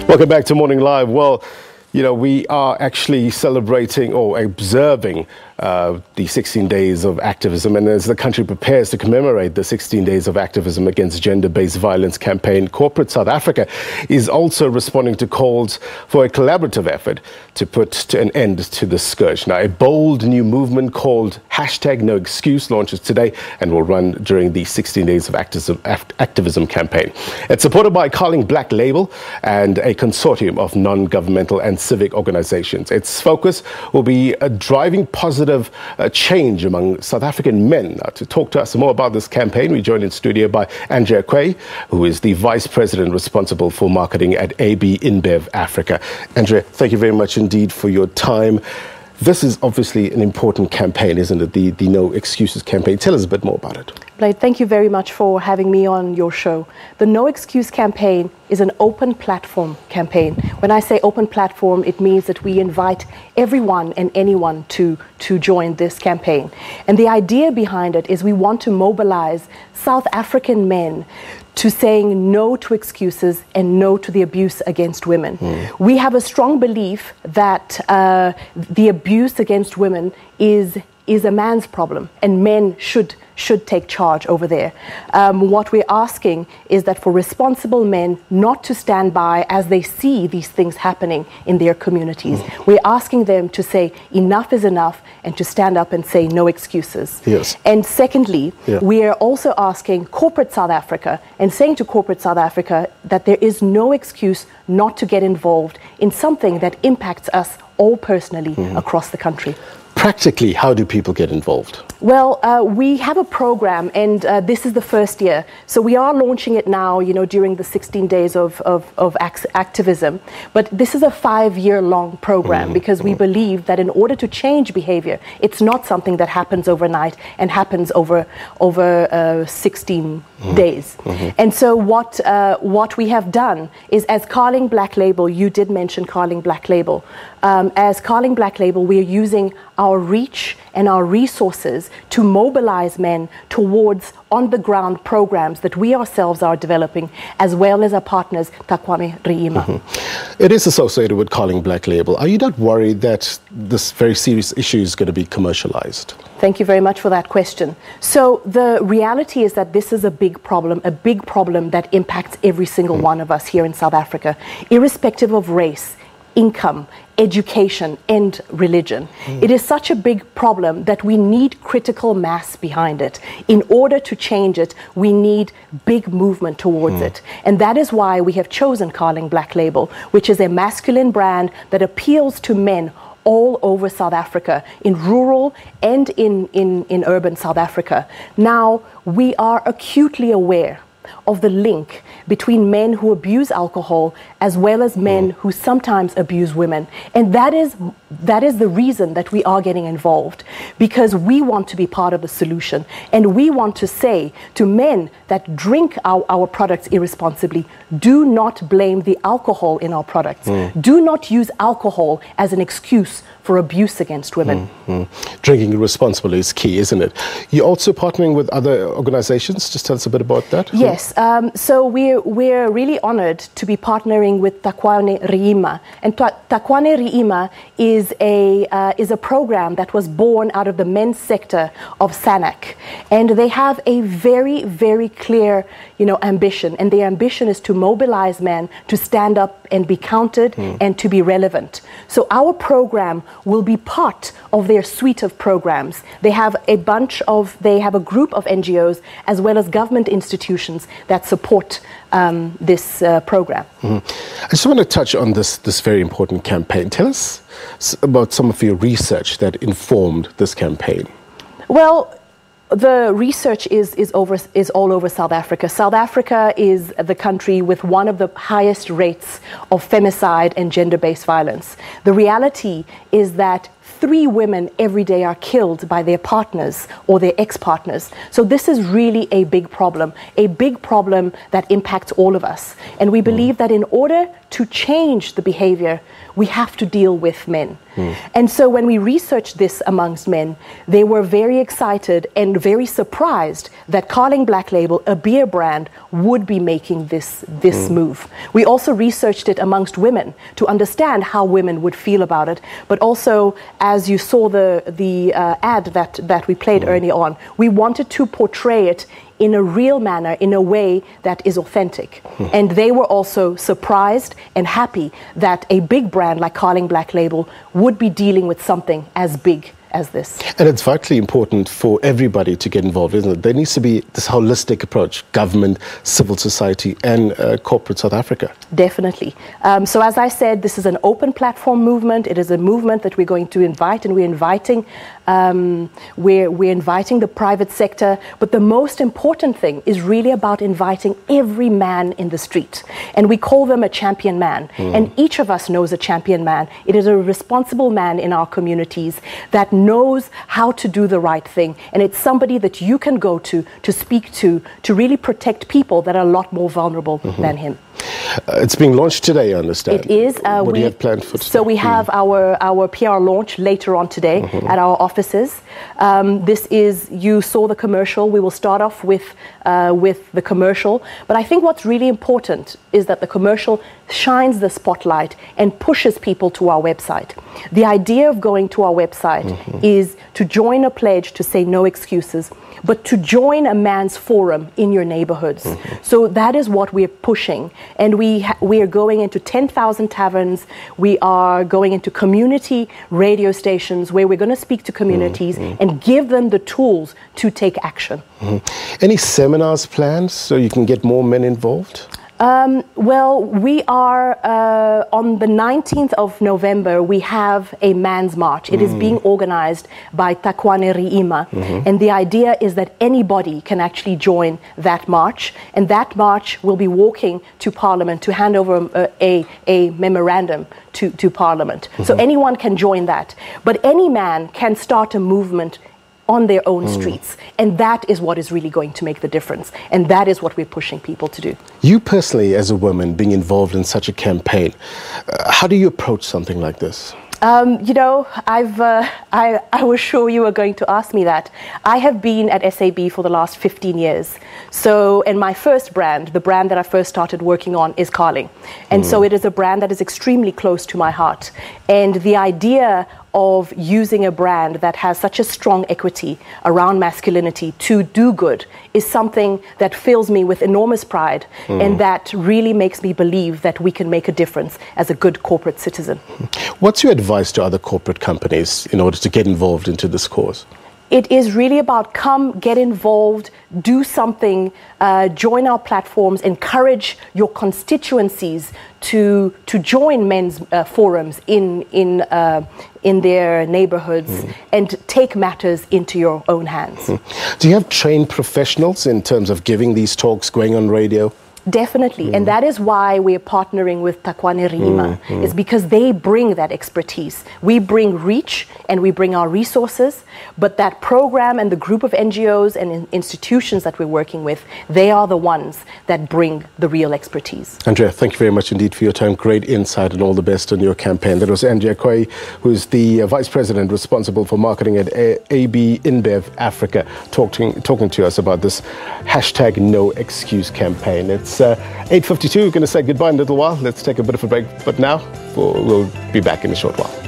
Welcome back to Morning Live. Well, you know, we are actually celebrating or observing the 16 days of activism, and as the country prepares to commemorate the 16 days of activism against gender-based violence campaign, corporate South Africa is also responding to calls for a collaborative effort to put an end to the scourge. Now, a bold new movement called #NoExcuse launches today and will run during the 16 days of activism campaign. It's supported by Carling Black Label and a consortium of non-governmental and civic organizations. Its focus will be driving positive change among South African men. Now, to talk to us more about this campaign, we joined in studio by Andrea Quaye, who is the Vice President responsible for marketing at AB InBev Africa. Andrea, thank you very much indeed for your time. This is obviously an important campaign, isn't it? The No Excuses campaign. Tell us a bit more about it. Blade, thank you very much for having me on your show. The No Excuse campaign is an open platform campaign. When I say open platform, it means that we invite everyone and anyone to join this campaign. And the idea behind it is we want to mobilize South African men to saying no to excuses and no to the abuse against women. We have a strong belief that the abuse against women is a man's problem, and men should take charge over there. What we're asking is that for responsible men not to stand by as they see these things happening in their communities. We're asking them to say enough is enough and to stand up and say no excuses. Yes. And secondly, we are also asking corporate South Africa and saying to corporate South Africa that there is no excuse not to get involved in something that impacts us all personally across the country. Practically, how do people get involved? Well, we have a program, and this is the first year. So we are launching it now, you know, during the 16 days of activism. But this is a 5-year-long program because we believe that in order to change behavior, it's not something that happens overnight and happens over 16 days. And so what we have done is, as Carling Black Label, you did mention Carling Black Label. As Carling Black Label, we are using our reach and our resources to mobilize men towards on-the-ground programs that we ourselves are developing, as well as our partners, Takwame Riima. It is associated with Carling Black Label. Are you not worried that this very serious issue is going to be commercialized? Thank you very much for that question. So the reality is that this is a big problem that impacts every single one of us here in South Africa, irrespective of race, income, education, and religion. It is such a big problem that we need critical mass behind it. In order to change it, we need big movement towards it. And that is why we have chosen Carling Black Label, which is a masculine brand that appeals to men all over South Africa, in rural and in urban South Africa. Now, we are acutely aware of the link between men who abuse alcohol as well as men who sometimes abuse women. And that is the reason that we are getting involved, because we want to be part of the solution. And we want to say to men that drink our products irresponsibly, do not blame the alcohol in our products. Do not use alcohol as an excuse for abuse against women. Drinking responsibly is key, isn't it? You're also partnering with other organizations. Just tell us a bit about that. Yes, so we're really honored to be partnering with Takwame Riima. And Takwame Riima is a program that was born out of the men's sector of SANAC. And they have a very, very clear, ambition. And their ambition is to mobilize men to stand up and be counted and to be relevant. So our program will be part of their suite of programs. They have a group of NGOs as well as government institutions that support this program. I just want to touch on this very important campaign. Tell us about some of your research that informed this campaign. Well, the research is all over South Africa. South Africa is the country with one of the highest rates of femicide and gender-based violence. The reality is that 3 women every day are killed by their partners or their ex-partners. So this is really a big problem that impacts all of us. And we believe that in order to change the behavior, we have to deal with men. And so when we researched this amongst men, they were very excited and very surprised that Carling Black Label, a beer brand, would be making this move. We also researched it amongst women to understand how women would feel about it. But also, as you saw the ad that we played early on, we wanted to portray it in a real manner, in a way that is authentic. And they were also surprised and happy that a big brand like Carling Black Label would be dealing with something as big as this. And it's vitally important for everybody to get involved, isn't it? There needs to be this holistic approach, government, civil society, and corporate South Africa. Definitely. So as I said, this is an open platform movement. It is a movement that we're going to invite, and we're inviting the private sector. But the most important thing is really about inviting every man in the street. And we call them a champion man. And each of us knows a champion man. It is a responsible man in our communities that knows how to do the right thing. And it's somebody that you can go to speak to really protect people that are a lot more vulnerable than him. It's being launched today, I understand. It is. What do you have planned for today? So we have our PR launch later on today at our offices. This is, you saw the commercial. We will start off with the commercial. But I think what's really important is that the commercial shines the spotlight and pushes people to our website. The idea of going to our website is to join a pledge to say no excuses, but to join a man's forum in your neighborhoods. So that is what we're pushing. And we are going into 10,000 taverns. We are going into community radio stations where we're going to speak to communities and give them the tools to take action. Any seminars planned so you can get more men involved? Well, we are on the 19th of November, we have a man's march. It is being organized by Takwane Riima. And the idea is that anybody can actually join that march. And that march will be walking to Parliament to hand over a memorandum to Parliament. So anyone can join that. But any man can start a movement on their own streets. And that is what is really going to make the difference. And that is what we're pushing people to do. You personally, as a woman, being involved in such a campaign, how do you approach something like this? You know, I was sure you were going to ask me that. I have been at SAB for the last 15 years. So, and my first brand, the brand that I first started working on, is Carling. And so it is a brand that is extremely close to my heart. And the idea of using a brand that has such a strong equity around masculinity to do good is something that fills me with enormous pride and that really makes me believe that we can make a difference as a good corporate citizen. What's your advice to other corporate companies in order to get involved into this cause? It is really about come, get involved, do something, join our platforms, encourage your constituencies to join men's forums in their neighborhoods and take matters into your own hands. Do you have trained professionals in terms of giving these talks, going on radio? Definitely, and that is why we're partnering with Takwane Riima, is because they bring that expertise. We bring reach and we bring our resources, but that program and the group of NGOs and institutions that we're working with, they are the ones that bring the real expertise. Andrea, thank you very much indeed for your time. Great insight and all the best on your campaign. That was Andrea Quaye, who's the Vice President responsible for marketing at AB InBev Africa, talking to us about this hashtag No Excuse campaign. It's 8:52. We're going to say goodbye in a little while. Let's take a bit of a break. But now we'll be back in a short while.